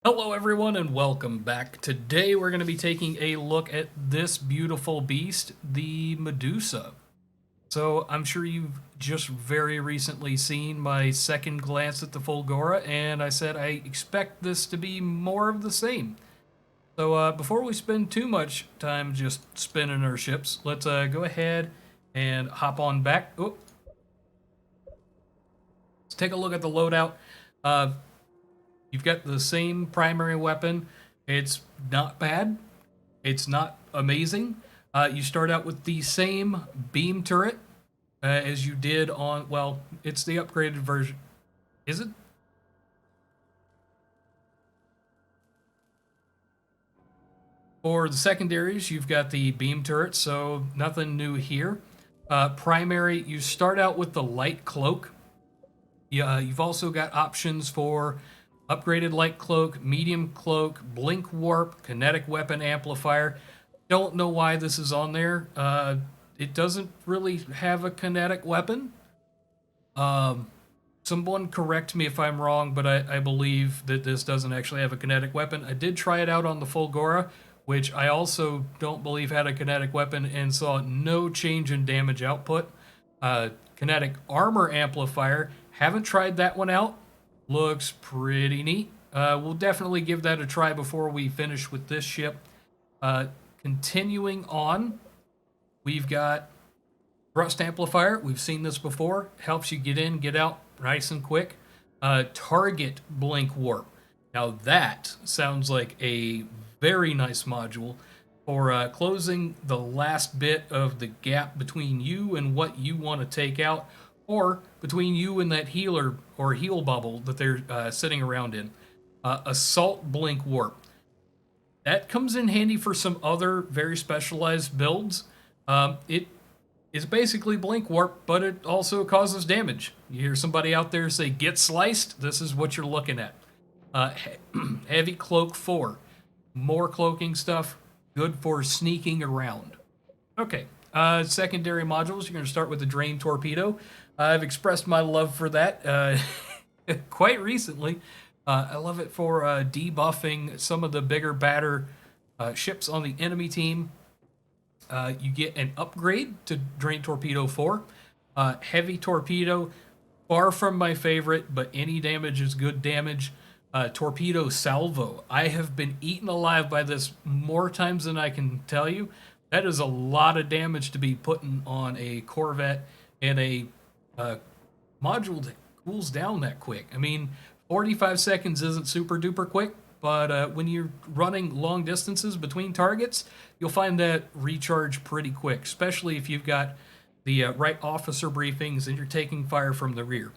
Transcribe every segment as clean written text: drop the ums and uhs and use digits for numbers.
Hello everyone and welcome back. Today we're going to be taking a look at this beautiful beast, the Medusa. So I'm sure you've just very recently seen my second glance at the Fulgora, and I said I expect this to be more of the same. So before we spend too much time just spinning our ships, let's go ahead and hop on back. Oh, let's take a look at the loadout. Uh, You've got the same primary weapon. It's not bad. It's not amazing. You start out with the same beam turret as you did on, well, it's the upgraded version. Is it? For the secondaries, you've got the beam turret, so nothing new here. Primary, you start out with the light cloak. You've also got options for upgraded light cloak, medium cloak, blink warp, kinetic weapon amplifier. Don't know why this is on there. It doesn't really have a kinetic weapon. Someone correct me if I'm wrong, but I believe that this doesn't actually have a kinetic weapon. I did try it out on the Fulgora, which I also don't believe had a kinetic weapon and saw no change in damage output. Kinetic armor amplifier, haven't tried that one out. Looks pretty neat. We'll definitely give that a try before we finish with this ship. Continuing on, we've got thrust amplifier. We've seen this before. Helps you get in, get out nice and quick. Target blink warp. Now that sounds like a very nice module for closing the last bit of the gap between you and what you want to take out, or between you and that healer or heal bubble that they're sitting around in. Assault blink warp. That comes in handy for some other very specialized builds. It is basically blink warp, but it also causes damage. You hear somebody out there say, get sliced, this is what you're looking at. Heavy cloak 4. More cloaking stuff, good for sneaking around. Okay, secondary modules, you're going to start with the drain torpedo. I've expressed my love for that quite recently. I love it for debuffing some of the bigger, badder ships on the enemy team. You get an upgrade to Drain Torpedo 4. Heavy Torpedo, far from my favorite, but any damage is good damage. Torpedo Salvo. I have been eaten alive by this more times than I can tell you. That is a lot of damage to be putting on a Corvette and a module that cools down that quick. I mean, 45 seconds isn't super duper quick, but when you're running long distances between targets, you'll find that recharge pretty quick, especially if you've got the right officer briefings and you're taking fire from the rear.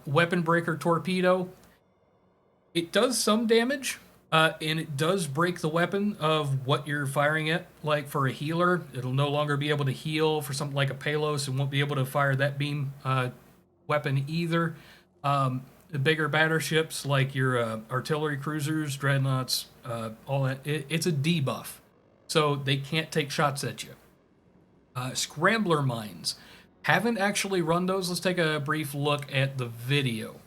Weapon Breaker Torpedo, it does some damage, and it does break the weapon of what you're firing at. Like for a healer, it'll no longer be able to heal. For something like a Palos, it won't be able to fire that beam weapon either. The bigger battleships like your artillery cruisers, dreadnoughts, all that, it's a debuff. So they can't take shots at you. Scrambler mines. Haven't actually run those. Let's take a brief look at the video.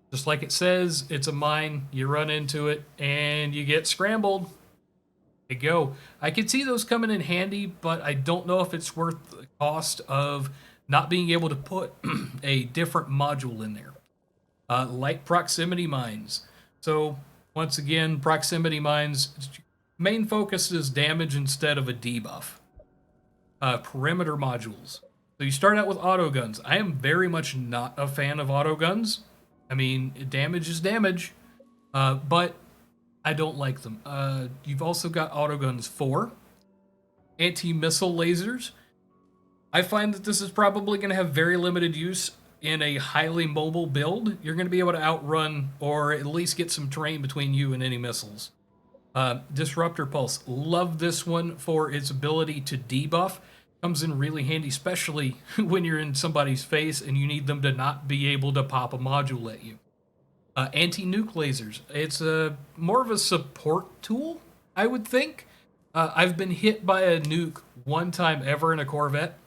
Just like it says, it's a mine. You run into it and you get scrambled. There you go. I could see those coming in handy, but I don't know if it's worth the cost of not being able to put a different module in there. Light proximity mines. So once again, proximity mines, main focus is damage instead of a debuff. Perimeter modules. So you start out with auto guns. I am very much not a fan of auto guns. I mean, damage is damage, but I don't like them. You've also got autoguns 4, anti-missile lasers. I find that this is probably going to have very limited use in a highly mobile build. You're going to be able to outrun or at least get some terrain between you and any missiles. Disruptor Pulse. Love this one for its ability to debuff. Comes in really handy, especially when you're in somebody's face and you need them to not be able to pop a module at you. Anti-nuke lasers. It's more of a support tool, I would think. I've been hit by a nuke one time ever in a Corvette.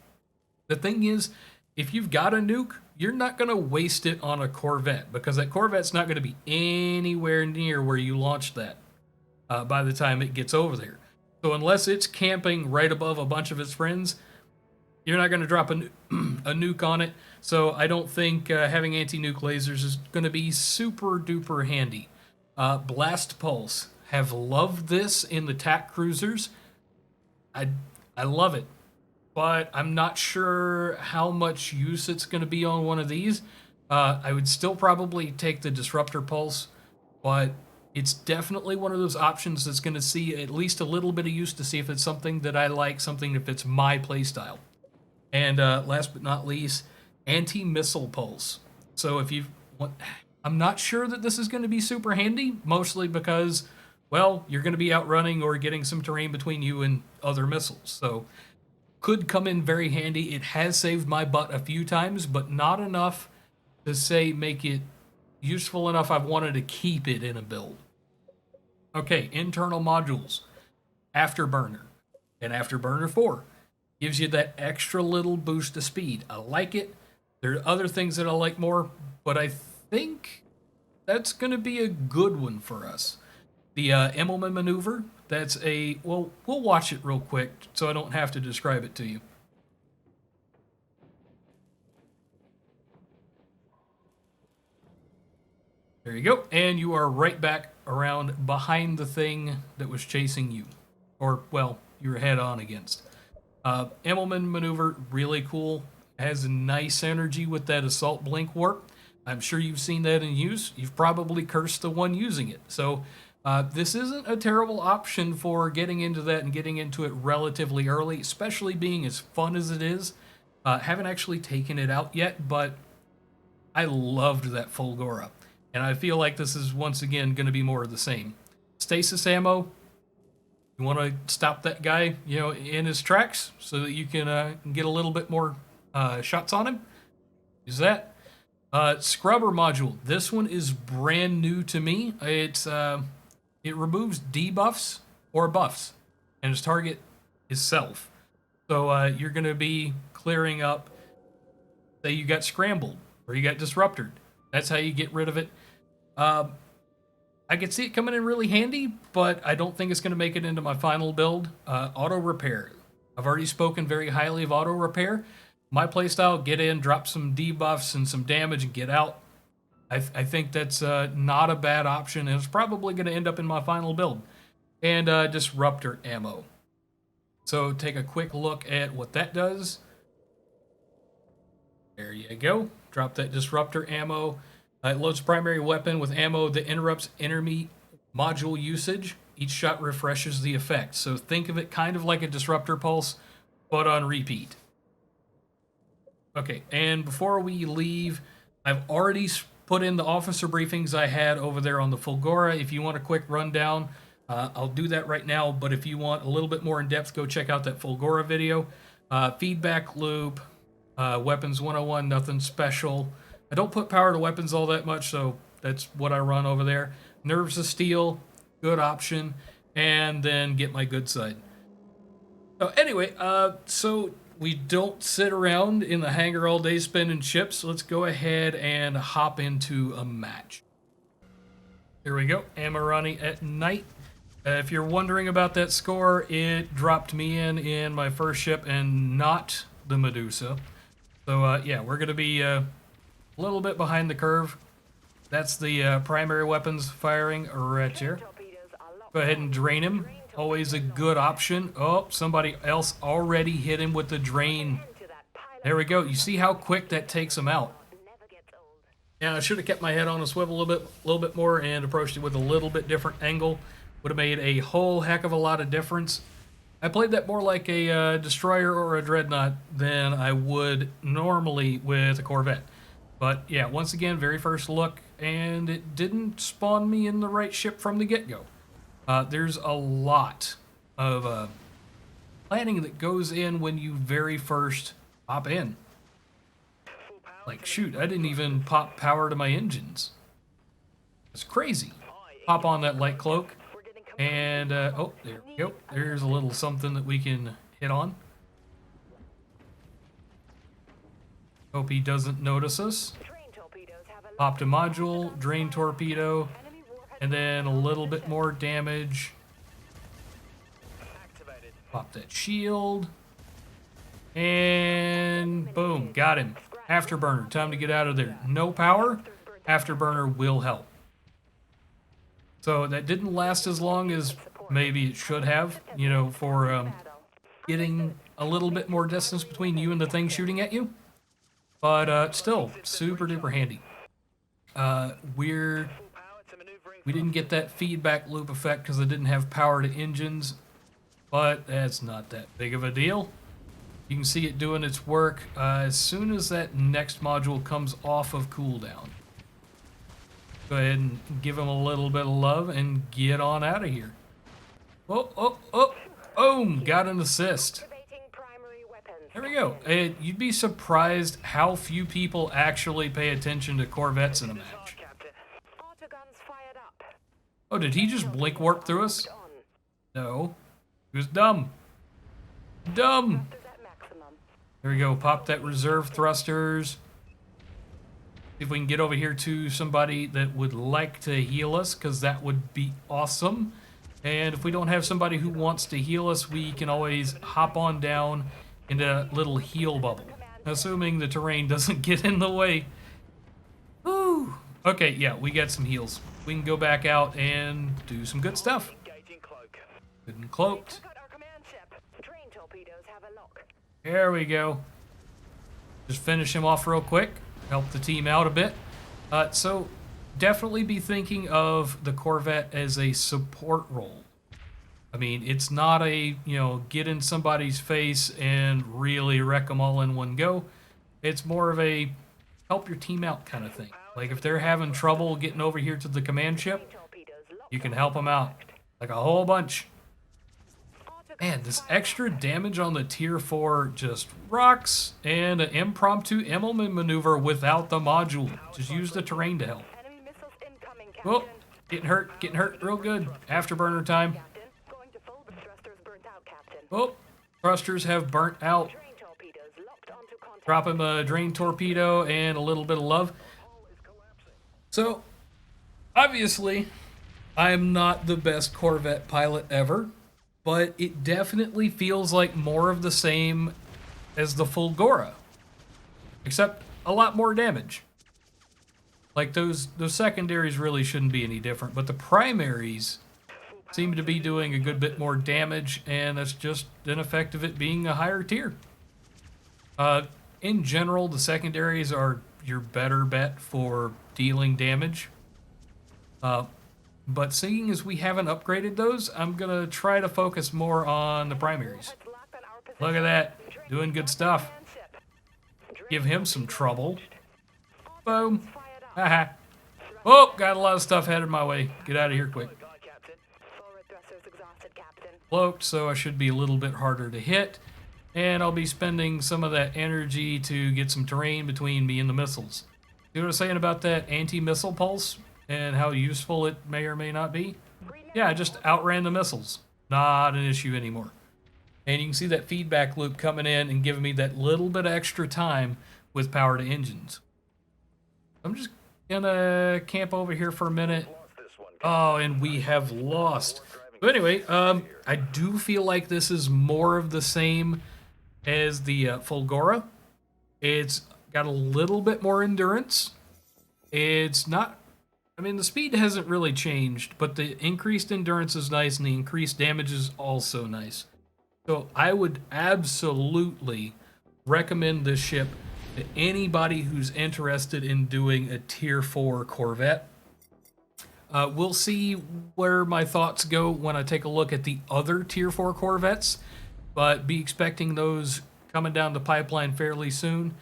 The thing is, if you've got a nuke, you're not going to waste it on a Corvette because that Corvette's not going to be anywhere near where you launched that by the time it gets over there. So unless it's camping right above a bunch of its friends, you're not going to drop a nuke on it. So I don't think having anti-nuke lasers is going to be super duper handy. Blast Pulse. Have loved this in the TAC cruisers. I love it, but I'm not sure how much use it's going to be on one of these. I would still probably take the Disruptor Pulse, but it's definitely one of those options that's going to see at least a little bit of use to see if it's something that I like, something that fits my playstyle. And last but not least, Anti-Missile Pulse. So if you want, I'm not sure that this is going to be super handy, mostly because, well, you're going to be outrunning or getting some terrain between you and other missiles. So could come in very handy. It has saved my butt a few times, but not enough to say make it useful enough I've wanted to keep it in a build. Okay, internal modules. Afterburner and Afterburner 4 gives you that extra little boost of speed. I like it. There are other things that I like more, but I think that's going to be a good one for us. The Immelman maneuver, that's well, we'll watch it real quick so I don't have to describe it to you. There you go. And you are right back around behind the thing that was chasing you. Or, well, you were head on against. Immelman maneuver, really cool. Has nice energy with that assault blink warp. I'm sure you've seen that in use. You've probably cursed the one using it. So this isn't a terrible option for getting into that and getting into it relatively early, especially being as fun as it is. Haven't actually taken it out yet, but I loved that Fulgora. And I feel like this is once again going to be more of the same. Stasis ammo. You want to stop that guy, in his tracks so that you can get a little bit more shots on him. Use that. Scrubber module. This one is brand new to me. It removes debuffs or buffs, and its target is self. So you're going to be clearing up. Say you got scrambled or you got disrupted. That's how you get rid of it. I could see it coming in really handy, but I don't think it's going to make it into my final build. Auto repair. I've already spoken very highly of auto repair. My playstyle, get in, drop some debuffs and some damage and get out. I think that's not a bad option, and it's probably going to end up in my final build. And disruptor ammo. So take a quick look at what that does. There you go. Drop that disruptor ammo. It loads primary weapon with ammo that interrupts enemy module usage. Each shot refreshes the effect. So think of it kind of like a disruptor pulse, but on repeat. Okay, and before we leave, I've already put in the officer briefings I had over there on the Fulgora. If you want a quick rundown, I'll do that right now. But if you want a little bit more in depth, go check out that Fulgora video. Feedback loop, weapons 101, nothing special. I don't put power to weapons all that much, so that's what I run over there. Nerves of Steel, good option, and then get my good side. So anyway, so we don't sit around in the hangar all day spinning chips. So let's go ahead and hop into a match. Here we go, Amarani at night. If you're wondering about that score, it dropped me in my first ship and not the Medusa. So yeah, we're going to be a little bit behind the curve. That's the primary weapons firing right here. Go ahead and drain him. Always a good option. Oh, somebody else already hit him with the drain. There we go. You see how quick that takes him out. Yeah, I should have kept my head on a swivel a little bit more and approached it with a little bit different angle. Would have made a whole heck of a lot of difference. I played that more like a destroyer or a dreadnought than I would normally with a Corvette. But yeah, once again, very first look, and it didn't spawn me in the right ship from the get-go. There's a lot of planning that goes in when you very first hop in. Like, shoot, I didn't even pop power to my engines. It's crazy. Pop on that light cloak, and, oh, there we go. There's a little something that we can hit on. Hope he doesn't notice us. Popped a module, drain torpedo, and then a little bit more damage. Pop that shield. And boom, got him. Afterburner, time to get out of there. No power, afterburner will help. So that didn't last as long as maybe it should have, you know, for getting a little bit more distance between you and the thing shooting at you. But still, super duper handy. We didn't get that feedback loop effect because it didn't have power to engines, but that's not that big of a deal. You can see it doing its work as soon as that next module comes off of cooldown. Go ahead and give him a little bit of love and get on out of here. Oh, boom, got an assist. There we go. You'd be surprised how few people actually pay attention to Corvettes in a match. Oh, did he just blink warp through us? No. He was dumb. Dumb. There we go. Pop that reserve thrusters. See if we can get over here to somebody that would like to heal us, because that would be awesome. And if we don't have somebody who wants to heal us, we can always hop on down into a little heal bubble, assuming the terrain doesn't get in the way. Woo! Okay, yeah, we got some heals. We can go back out and do some good stuff. Good and cloaked. There we go. Just finish him off real quick. Help the team out a bit. So definitely be thinking of the Corvette as a support role. I mean, it's not a, you know, get in somebody's face and really wreck them all in one go. It's more of a help your team out kind of thing. Like if they're having trouble getting over here to the command ship, you can help them out. Like a whole bunch. Man, this extra damage on the tier 4 just rocks. And an impromptu Immelman maneuver without the module. Just use the terrain to help. Oh, getting hurt real good. Afterburner time. Oh, thrusters have burnt out. Drop him a drain torpedo and a little bit of love. So, obviously, I'm not the best Corvette pilot ever, but it definitely feels like more of the same as the Fulgora, except a lot more damage. Like those secondaries really shouldn't be any different, but the primaries seem to be doing a good bit more damage, and that's just an effect of it being a higher tier. In general, the secondaries are your better bet for dealing damage. But seeing as we haven't upgraded those, I'm going to try to focus more on the primaries. Look at that. Doing good stuff. Give him some trouble. Boom. Haha. Oh, got a lot of stuff headed my way. Get out of here quick. Cloaked, so I should be a little bit harder to hit. And I'll be spending some of that energy to get some terrain between me and the missiles. See what I was saying about that anti-missile pulse and how useful it may or may not be? Yeah, I just outran the missiles. Not an issue anymore. And you can see that feedback loop coming in and giving me that little bit of extra time with power to engines. I'm just gonna camp over here for a minute. Oh, and we have lost. So anyway, I do feel like this is more of the same as the Fulgora. It's got a little bit more endurance. It's not, I mean, the speed hasn't really changed, but the increased endurance is nice and the increased damage is also nice. So I would absolutely recommend this ship to anybody who's interested in doing a tier 4 Corvette. We'll see where my thoughts go when I take a look at the other tier 4 Corvettes, but be expecting those coming down the pipeline fairly soon.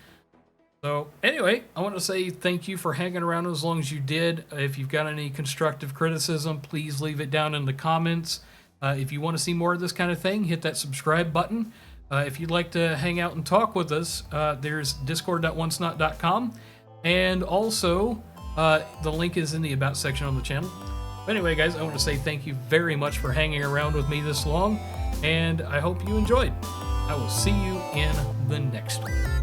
So anyway, I want to say thank you for hanging around as long as you did. If you've got any constructive criticism, please leave it down in the comments. If you want to see more of this kind of thing, hit that subscribe button. If you'd like to hang out and talk with us, there's discord.wonsnot.com, and also the link is in the About section on the channel. But anyway, guys, I want to say thank you very much for hanging around with me this long, and I hope you enjoyed. I will see you in the next one.